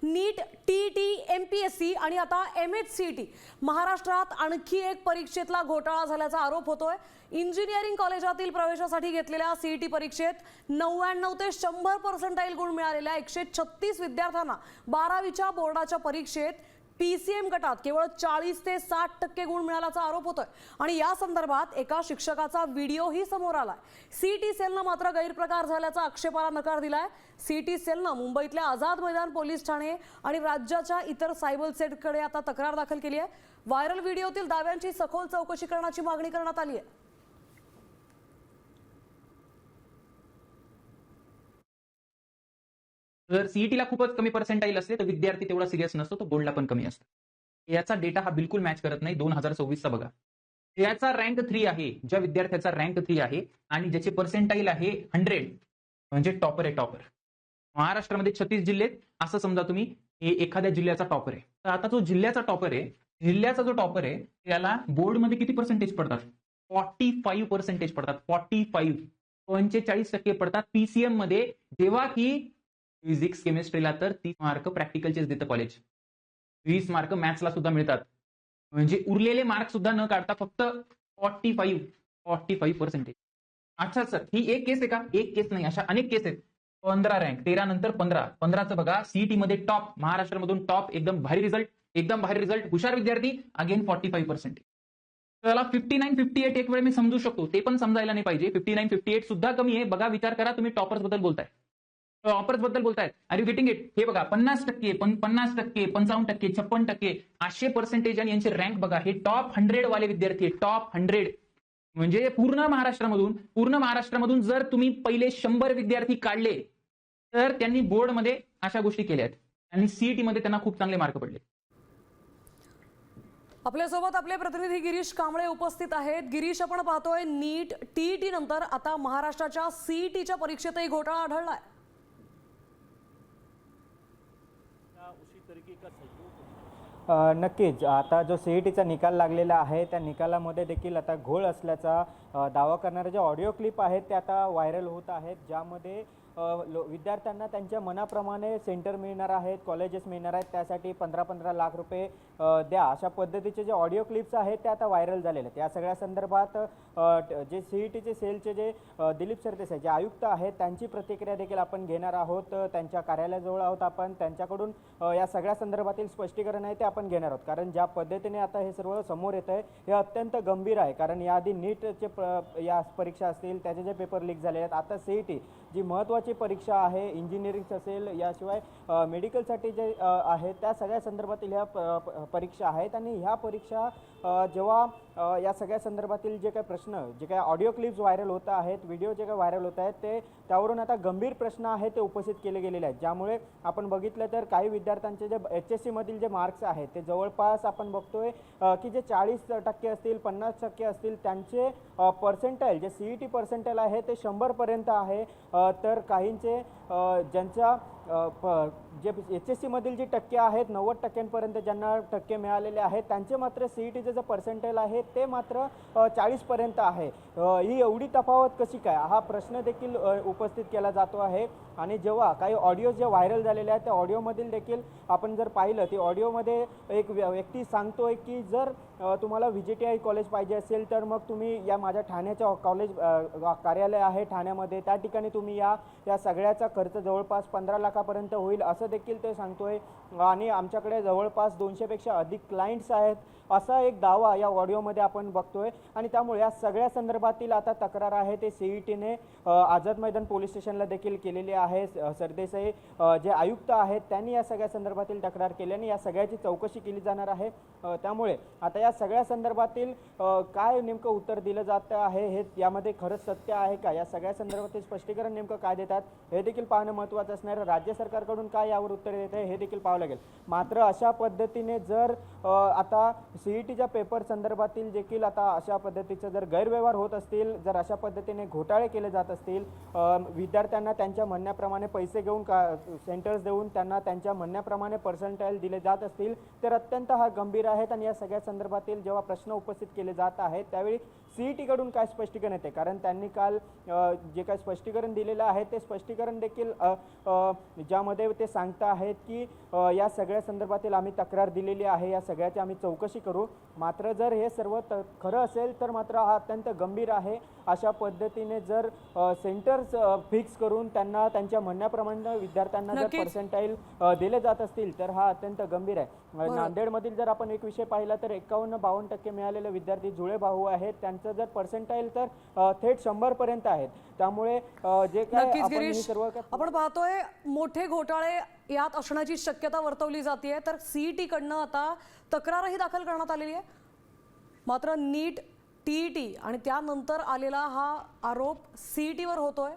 नीट, TET, MPSC आणि आता MHCET महाराष्ट्रात आणखी एक परीक्षेतला घोटाळा झाल्याचा आरोप होतोय। इंजिनिअरिंग कॉलेजातील प्रवेशासाठी घेतलेल्या सीईटी परीक्षेत 99 ते 100% गुण मिळालेल्या 136 विद्यार्थ्यांना 12वीच्या बोर्डाच्या परीक्षेत पीसीएम गटात केवळ 40 ते 60% गुण मिळाल्याचा आरोप होतोय आणि या संदर्भात एका शिक्षकाचा व्हिडिओही समोर आलाय। सीईटी सेलनं मात्र गैरप्रकार झाल्याचा आक्षेपाला नकार दिलाय। सीईटी सेलनं मुंबईतल्या आझाद मैदान पोलीस ठाणे आणि राज्याच्या इतर सायबर सेलकडे आता तक्रार दाखल केली आहे। व्हायरल व्हिडिओतील दाव्यांची सखोल चौकशी करण्याची मागणी करण्यात आली आहे। जर सीईटीला खूपच कमी पर्सेंटाईल असते तर विद्यार्थी तेवढा सिरियस नसतो, तो बोर्डला पण कमी असतो। याचा डेटा हा बिलकुल मॅच करत नाही। 2024 चा बघा, याचा रँक 3 आहे, ज्या विद्यार्थ्याचा रँक 3 आहे आणि ज्याचे पर्सेंटाईल आहे 100 म्हणजे टॉपर आहे। टॉपर महाराष्ट्रामध्ये 36 जिल्हे, असं समजा तुम्ही हे एखाद्या जिल्ह्याचा टॉपर आहे। तर आता जो जिल्ह्याचा टॉपर आहे, जिल्ह्याचा जो टॉपर आहे त्याला बोर्डमध्ये किती पर्सेंटेज पडतात? 45% पडतात। 45% पडतात पीसीएम मध्ये, जेव्हा की फिजिक्स केमिस्ट्रीला तर 30 मार्क प्रॅक्टिकलचेच देतं कॉलेज, 20 मार्क मॅथ्सला सुद्धा मिळतात। म्हणजे उरलेले मार्क सुद्धा न काढता फक्त 45%। अच्छा सर, ही एक केस आहे का? एक केस नाही, अशा अनेक केस आहेत। 15 रँक, 13 नंतर 15, 15चं बघा सीईटी मध्ये टॉप, महाराष्ट्रामधून टॉप, एकदम भारी रिझल्ट, एकदम भारी रिझल्ट, हुशार विद्यार्थी, अगेन 45%। त्याला 59, 58 एक वेळ मी समजू शकतो, ते पण समजायला नाही पाहिजे। 59, 58 सुद्धा कमी आहे। बघा, विचार करा, तुम्ही टॉपर्स बद्दल बोलताय, टॉपर्स बद्दल बोलतायत, आर यू गेटिंग इट? हे बघा 50%, 50%, 55%, 56%, असे पर्सेंटेज आणि यांचे रँक बघा। हे टॉप 100 वाले विद्यार्थी, टॉप 100 म्हणजे पूर्ण महाराष्ट्रामधून जर तुम्ही पहिले 100 विद्यार्थी काढले तर त्यांनी बोर्डमध्ये अशा गोष्टी केल्या आहेत आणि सीईटी मध्ये त्यांना खूप चांगले मार्क पडले। आपल्यासोबत आपले प्रतिनिधी गिरीश कांबळे उपस्थित आहेत। गिरीश, आपण पाहतोय नीट, टीईटी नंतर आता महाराष्ट्राच्या सीईटीच्या परीक्षेतही घोटाळा आढळलाय। नक्कीच, आता जो सीईटीचा निकाल लागलेला आहे त्या निकालामध्ये देखील आता घोळ असल्याचा दावा करणारे जे ऑडिओ क्लिप आहेत ते आता व्हायरल होत आहेत, ज्यामध्ये विद्यार्थ्यांना त्यांच्या मनाप्रमाणे सेंटर मिळणार आहेत, कॉलेजेस मिळणार आहेत, त्यासाठी 15-15 लाख रुपये द्या, अशा पद्धतीचे जे ऑडिओ क्लिप्स आहेत ते आता व्हायरल झालेले आहेत। या सगळ्या संदर्भात जे सीईटीचे सेलचे जे दिलीप सरदेसाई जे आयुक्त आहेत त्यांची प्रतिक्रिया देखील आपण घेणार आहोत। त्यांच्या कार्यालयाजवळ आहोत आपण, त्यांच्याकडून या सगळ्या संदर्भातील स्पष्टीकरण आहे ते आपण घेणार आहोत। कारण ज्या पद्धतीने आता हे सर्व समोर येत आहे हे अत्यंत गंभीर आहे। कारण याआधी नीटचे या परीक्षा असतील, त्याचे जे पेपर लीक झाले आहेत, आता सीईटी जी महत्त्वाची परीक्षा आहे, इंजिनिअरिंग असेल, याशिवाय मेडिकलसाठी जे आहेत त्या सगळ्या संदर्भातील ह्या परीक्षा आहेत। आणि ह्या परीक्षा जेव्हा या सगळ्या संदर्भातील जे काही प्रश्न, जे काही ऑडिओ क्लिप्स व्हायरल होत आहेत, व्हिडिओ जे काही व्हायरल होत आहेत, ते त्यावरून आता गंभीर प्रश्न आहेत ते उपस्थित केले गेलेले आहेत। ज्यामुळे आपण बघितलं तर काही विद्यार्थ्यांचे जे HSC मधील जे मार्क्स आहेत ते जवळपास आपण बघतोय की जे 40% असतील, 50% असतील, त्यांचे पर्सेंटाईल जे सीईटी पर्सेंटाईल आहे ते 100 पर्यंत आहे। तर काहींचे ज्यांच्या जे HSC मधील जे टक्के आहेत 90% ज्यांना टक्के मिळालेले आहेत, त्यांचे मात्र सीईटीचे जे पर्सेंटाईल आहे ते मात्र 40 पर्यंत आहे। ही एवढी तफावत कशी काय, हा प्रश्न देखील उपस्थित केला जातो आहे। आणि जेव्हा काही ऑडिओ जे व्हायरल झालेले आहेत त्या ऑडिओमधील देखील आपण जर पाहिलं, ती ऑडिओमध्ये एक व्यक्ती सांगतोय की जर तुम्हाला VJTI कॉलेज पाहिजे असेल तर मग तुम्ही या माझ्या ठाण्याच्या कॉलेज कार्यालय आहे ठाण्यामध्ये, त्या ठिकाणी तुम्ही या सगळ्याचा खर्च जवळपास 15 लाखापर्यंत होईल असं देखील ते सांगतोय। आणि आमच्याकडे जवळपास 200 पेक्षा अधिक क्लायंट्स आहेत असा एक दावा या ऑडिओमध्ये आपण बघतोय। आणि त्यामुळे या सगळ्या संदर्भातील आता तक्रार आहे ते सीईटीने आझाद मैदान पोलीस स्टेशनला देखील केलेली आहे। सरदेसाई जे आयुक्त आहेत त्यांनी या सगळ्या संदर्भातील तक्रार केली आणि या सगळ्याची चौकशी केली जाणार आहे। त्यामुळे आता या सगळ्या संदर्भातील काय नेमकं उत्तर दिलं जातं आहे, हे यामध्ये खरंच सत्य आहे का, या सगळ्या संदर्भातील स्पष्टीकरण नेमकं काय देतात हे देखील पाहणं महत्त्वाचं असणार आहे। राज्य सरकारकडून काय यावर उत्तर देत आहे हे देखील पाहावं लागेल। मात्र अशा पद्धतीने जर आता सीईटीच्या पेपर संदर्भातील देखील आता अशा पद्धतीचं जर गैरव्यवहार होत असतील, जर अशा पद्धतीने घोटाळे केले जात असतील, विद्यार्थ्यांना त्यांच्या म्हणण्याप्रमाणे पैसे घेऊन सेंटर्स देऊन त्यांना त्यांच्या म्हणण्याप्रमाणे पर्सेंटाईल दिले जात असतील, तर अत्यंत हा गंभीर आहेत। आणि या सगळ्या संदर्भातील जेव्हा प्रश्न उपस्थित केले जात आहेत त्यावेळी सीईटीकडून काय स्पष्टीकरण येते, कारण त्यांनी काल जे काही स्पष्टीकरण दिलेलं आहे ते स्पष्टीकरण देखील देखील ज्यामध्ये ते सांगता आहेत की या सगळ्या संदर्भातील आम्ही तक्रार दिलेली आहे, या सगळ्याची आम्ही चौकशी करू. मात्र जर हे सर्व खरं असेल तर मात्र हा अत्यंत गंभीर आहे. अशा पद्धतीने जर सेंटर्स फिक्स करून त्यांना त्यांच्या म्हणण्याप्रमाणे विद्यार्थ्यांना जर नक्कीच. पर्सेंटाईल दिले जात असतील तर हा अत्यंत गंभीर आहे. नांदेडमधील जर आपण एक विषय पाहिला तर 51-52% मिळालेले विद्यार्थी जुळे भाऊ आहेत. त्यांचं जर पर्सेंटाईल तर थेट 100 पर्यंत आहेत. त्यामुळे जे काय नक्कीच आपण हे गिरीश, सर्व आपण पाहतोय मोठे घोटाळे यात असण्याची शक्यता वर्तवली जाते. तर सीईटी कडनं आता तक्रारही दाखल करण्यात आलेली आहे. मात्र नीट, टीईटी आणि त्यानंतर आलेला हा आरोप सीईटीवर होतोय.